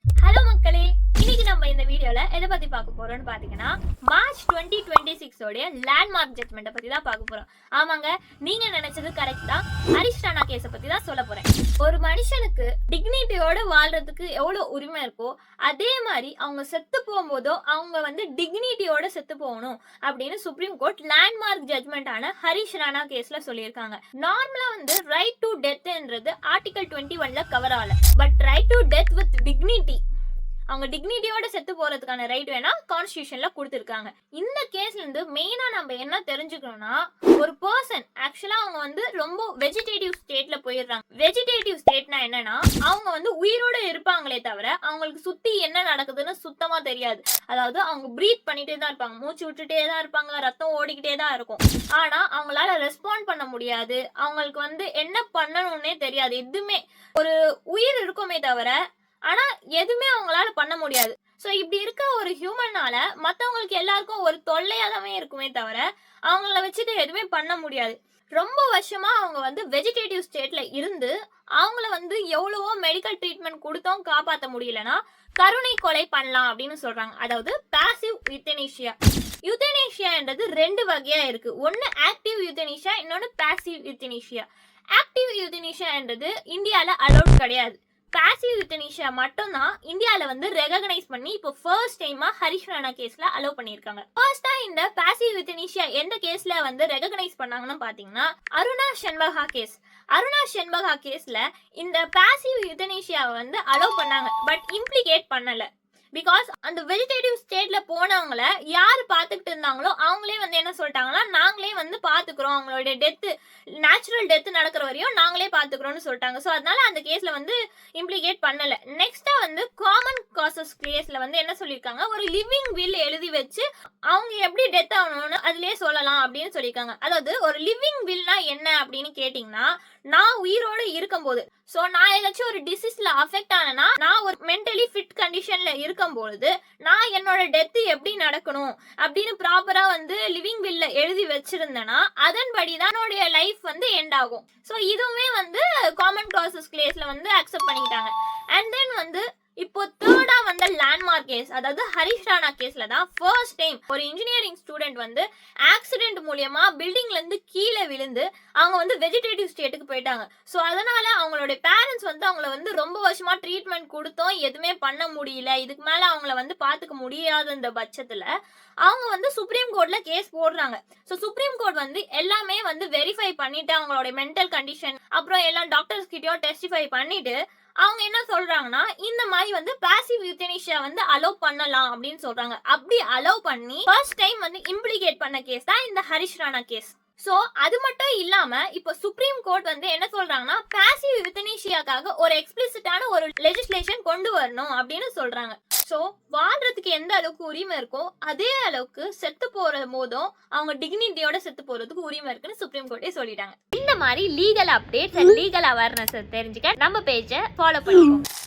Hello மக்களே, இன்னைக்கு நம்ம இந்த வீடியோல எதை பத்தி பார்க்க போறோம்னு பாத்தீங்கன்னா மார்ச் 2026 உடைய லேண்ட்மார்க் ஜட்மெண்ட்டை பத்தி தான் பார்க்க போறோம். ஆமாங்க, நீங்க நினைச்சது கரெக்ட் தான். ஹரிஷ் ராணா கேஸை பத்தி தான் சொல்ல போறேன். ஒரு மனுஷனுக்கு டிக்னிட்டியோட வாழ்றதுக்கு எவ்வளவு உரிமை இருக்கோ அதே மாதிரி அவங்க செத்து போகும்போதோ அவங்க டிக்னிட்டியோட செத்து போகணும் அப்படின்னு சுப்ரீம் கோர்ட் லேண்ட்மார்க் ஜட்மெண்டான ஹரிஷ் ராணா கேஸ்ல சொல்லியிருக்காங்க. நார்மலா ரைட் டு டெத்ன்றது ஆர்டிகல் 21ல கவர் ஆகல. But right to death with dignity, அவங்க டிக்னிட்டியோட செத்து போறதுக்கான ரைட் வேணா கான்ஸ்டிடியூஷன்ல கொடுத்திருக்காங்க. இந்த கேஸ்ல இருந்து மெயினா நம்ம என்ன தெரிஞ்சுக்கணும்னா, ஒரு பர்சன் ஆக்சுவலா அவங்க ரொம்ப வெஜிடேட்டிவ் ஸ்டேட்ல போயிடுறாங்க. வெஜிடேட்டிவ் ஸ்டேட்னா என்னன்னா, அவங்க உயிரோட இருப்பாங்களே தவிர அவங்களுக்கு சுத்தி என்ன நடக்குதுன்னு சுத்தமா தெரியாது. அதாவது அவங்க பிரீத் பண்ணிட்டே தான் இருப்பாங்க, மூச்சு விட்டுட்டே தான் இருப்பாங்க, ரத்தம் ஓடிக்கிட்டே தான் இருக்கும். ஆனா அவங்களால ரெஸ்பாண்ட் பண்ண முடியாது, அவங்களுக்கு என்ன பண்ணணும்னே தெரியாது. எதுவுமே ஒரு உயிர் இருக்குமே தவிர ஆனா எதுவுமே அவங்களால பண்ண முடியாது. சோ இப்படி இருக்க ஒரு ஹியூமனால மத்தவங்களுக்கு எல்லாருக்கும் ஒரு தொல்லையாதவே இருக்குமே தவிர அவங்கள வச்சுட்டு எதுவுமே பண்ண முடியாது. ரொம்ப வருஷமா அவங்க வெஜிடேட்டிவ் ஸ்டேட்ல இருந்து அவங்கள எவ்வளவோ மெடிக்கல் ட்ரீட்மெண்ட் கொடுத்தோம் காப்பாற்ற முடியலன்னா கருணை கொலை பண்ணலாம் அப்படின்னு சொல்றாங்க. அதாவது பாசிவ் யூத்தனேஷியா. யூத்தனேஷியான்றது ரெண்டு வகையா இருக்கு. ஒன்னு ஆக்டிவ் யூத்தனேஷியா, இன்னொன்னு பாசிவ் யூத்தனேஷியா. ஆக்டிவ் யூத்தனேஷியான்றது இந்தியால அலோட் கிடையாது. பாசிவ் யூத்தனேஷியா மட்டும் தான் இந்தியால ரெகக்னைஸ் பண்ணி இப்போ ஃபர்ஸ்ட் டைமா ஹரிஷ் ராணா கேஸ்ல அலோவ் பண்ணிருக்காங்க. ஃபர்ஸ்டா இந்த பாசிவ் யூத்தனேஷியா எந்த கேஸ்ல ரெகக்னைஸ் பண்ணாங்கன்னு பாத்தீங்கன்னா அருணா ஷென்பகா கேஸ். அருணா ஷென்பகா கேஸ்ல இந்த பாசிவ் யூத்தனேஷியாவை அலோவ் பண்ணாங்க, பட் இம்ப்ளிகேட் பண்ணல. பிகாஸ் அந்த வெஜிடேட்டிவ் ஸ்டேட்ல போனவங்கள யாரு பாத்துக்கிட்டு இருந்தாங்களோ அவங்களே என்ன சொல்லிட்டாங்கன்னா, நாங்களே பாத்துக்கிறோம், அவங்களுடைய டெத் நேச்சுரல் டெத் நடக்கிற வரையும் நாங்களே பாத்துக்கிறோம்னு சொல்லிட்டாங்க. ஸோ அதனால அந்த கேஸ்ல இம்ப்ளிகேட் பண்ணல. நெக்ஸ்டா காமன் காசஸ் கேஸ்ல என்ன சொல்லியிருக்காங்க, ஒரு லிவிங் வில் எழுதி வச்சு அவங்க எப்படி டெத் ஆகணும்னு அதுலயே சொல்லலாம் அப்படின்னு சொல்லியிருக்காங்க. அதாவது ஒரு லிவிங் வில்னா என்ன அப்படின்னு கேட்டீங்கன்னா, நான் உயிரோட இருக்கும் போது, சோ நான் ஏதாச்சும் ஒரு டிசீஸ்ல அஃபெக்ட் ஆனேன்னா, நான் ஒரு மென்டலி ஃபிட் கண்டிஷன்ல இருக்கும் பொழுது நான் என்னோட டெத் எப்படி நடக்கணும் அப்படின்னு ப்ராப்பரா லிவிங் வில்ல எழுதி வச்சிருந்தேன்னா அதன்படிதான் என்னோட லைஃப் எண்ட் ஆகும். சோ இதுவுமே காமன் ப்ராசஸ் கேஸ்ல அக்செப்ட் பண்ணிக்கிட்டாங்க. அண்ட் தென் இப்போ தேர்டா லேண்ட்மார்க் கேஸ், அதாவது ஹரிஷ் ராணா கேஸ்ல தான் ஃபர்ஸ்ட் டைம் ஒரு இன்ஜினியரிங் ஸ்டூடெண்ட் ஆக்சிடென்ட் மூலியமா பில்டிங்ல இருந்து கீழே விழுந்து அவங்க வெஜிடேட்டிவ் ஸ்டேட்டுக்கு போயிட்டாங்க. ஸோ அதனால அவங்களுடைய பேரண்ட்ஸ் அவங்கள ரொம்ப வருஷமா ட்ரீட்மெண்ட் கொடுத்தோம், எதுவுமே பண்ண முடியல, இதுக்கு மேல அவங்கள பாத்துக்க முடியாத இந்த பட்சத்துல அவங்க சுப்ரீம் கோர்ட்ல கேஸ் போடுறாங்க. ஸோ சுப்ரீம் கோர்ட் எல்லாமே வெரிஃபை பண்ணிட்டு அவங்களோட மென்டல் கண்டிஷன் அப்புறம் எல்லா டாக்டர்ஸ் கிட்டயும் டெஸ்டிஃபை பண்ணிட்டு அவங்க என்ன சொல்றாங்கன்னா, இந்த மாதிரி பாசிவ் யூத்தனேஷியா அலோவ் பண்ணலாம் அப்படின்னு சொல்றாங்க. அப்படி அலோவ் பண்ணி ஃபர்ஸ்ட் டைம் இம்ப்ளிகேட் பண்ண கேஸ் தான் இந்த ஹரிஷ் ராணா கேஸ். சோ அது மட்டும் இல்லாம இப்போ சுப்ரீம் கோர்ட் என்ன சொல்றாங்கன்னா, பாசிவ் யூத்தனேஷியாக்காக ஒரு எக்ஸ்பிளிசிட்டான ஒரு லெஜிஸ்லேஷன் கொண்டு வரணும் அப்படின்னு சொல்றாங்க. சோ வாழ்றதுக்கு எந்த அளவுக்கு உரிமை இருக்கோ அதே அளவுக்கு செத்து போற போதும் அவங்க டிக்னிட்டியோட செத்து போறதுக்கு உரிமை இருக்குன்னு சுப்ரீம் கோர்ட்டே சொல்லிட்டாங்க. இந்த மாதிரி legal updates and legal awareness தெரிஞ்சுக்க நம்ம பேஜை ஃபாலோ பண்ணிக்கோங்க.